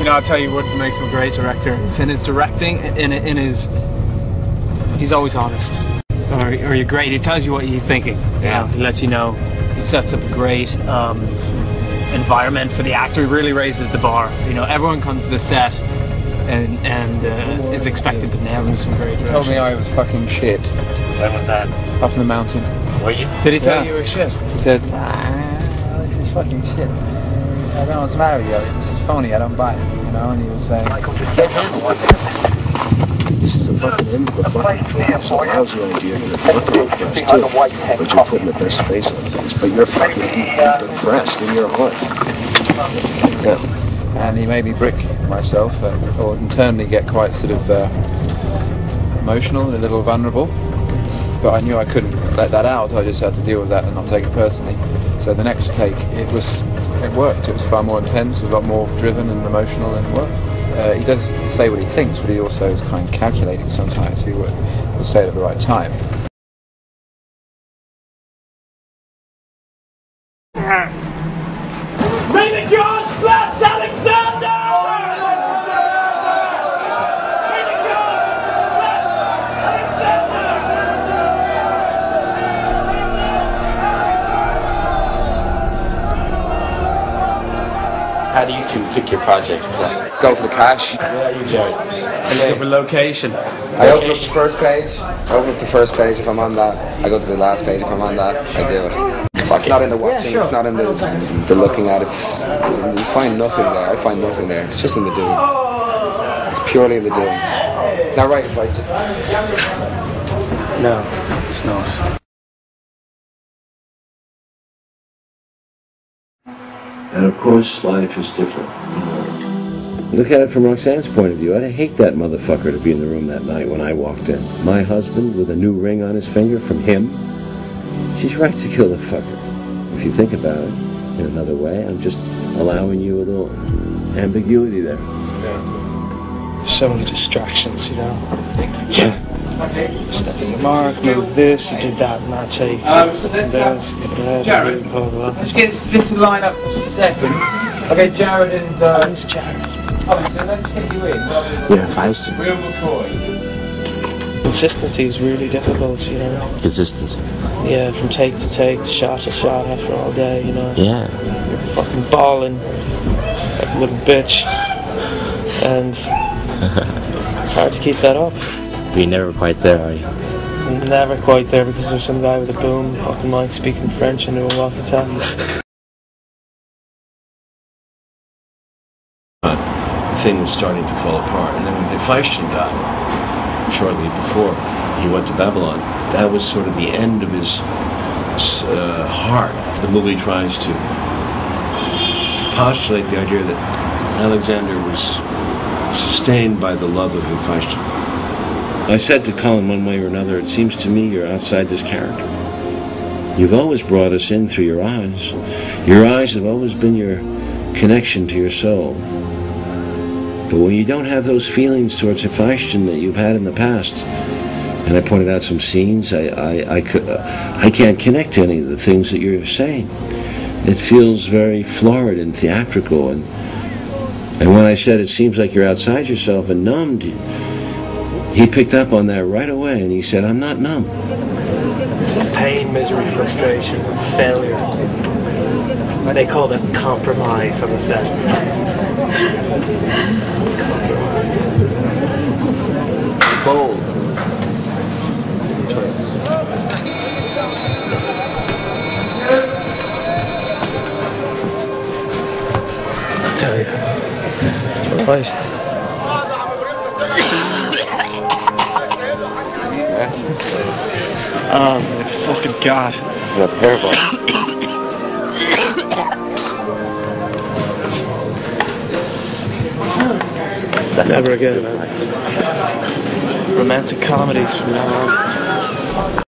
know, I'll tell you what makes him a great director. It's in his directing, he's always honest. Or you're great. He tells you what he's thinking. Yeah. He lets you know. He sets up a great environment for the actor. He really raises the bar. You know, everyone comes to the set and is expected to nail some great direction. He told me I was fucking shit. When was that? Up in the mountain. Were you? Did he tell you were shit? He said, this is fucking shit. I don't know what's the matter with you. This is phony. I don't buy it. You know, and he was saying, this is the fucking end of the fucking film, so how's the idea you're fucking depressed too? But you're putting the best face on things, but you're fucking depressed in your heart. Yeah. And he made me brick myself, or internally get quite sort of emotional and a little vulnerable. But I knew I couldn't let that out. I just had to deal with that and not take it personally. So the next take, it worked. It was far more intense, a lot more driven and emotional, and it worked. He does say what he thinks, but he also is kind of calculating sometimes. He will say it at the right time. May the gods bless Alexander! May the gods bless Alexander! How do you two pick your projects exactly? Go for the cash. Yeah, you Jared. And go for location. I open up the first page. If I'm on that. I go to the last page. If I'm on that, I do it. It's not in the watching. It's not in the looking at. You find nothing there. I find nothing there. It's just in the doing. It's purely in the doing. Now, right, Feisty? No, it's not. And of course, life is different. Look at it from Roxanne's point of view. I'd hate that motherfucker to be in the room that night when I walked in. My husband with a new ring on his finger from him. She's right to kill the fucker. If you think about it in another way, I'm just allowing you a little ambiguity there. Yeah. So many distractions, you know. Yeah. Step in the mark, move this, you did that and that take. Jared, let's get this to line up for a second. Okay, Jared and... Where's Jared? Oh, so let's get you in. Yeah, Feisty. Real McCoy. Consistency is really difficult, you know. Consistency. Yeah, from take to take, shot to shot after all day, you know. Yeah. You're fucking balling like a little bitch. And it's hard to keep that up. You're never quite there, are you? I'm never quite there because there's some guy with a boom fucking mic speaking French into a walkie-talkie. The thing was starting to fall apart, and then when the Feistian died, shortly before he went to Babylon, that was sort of the end of his heart. The movie tries to postulate the idea that Alexander was sustained by the love of the Feistian. I said to Colin one way or another, it seems to me you're outside this character. You've always brought us in through your eyes. Your eyes have always been your connection to your soul. But when you don't have those feelings towards a Feistian that you've had in the past, and I pointed out some scenes, I can't connect to any of the things that you're saying. It feels very florid and theatrical, and when I said it seems like you're outside yourself and numbed, he picked up on that right away, and he said, I'm not numb. It's just pain, misery, frustration, failure. Or they call it compromise on the set. Compromise. Bold. I tell you. Right. Oh my fucking god. What a pair of Never again, man. Romantic comedies from now on.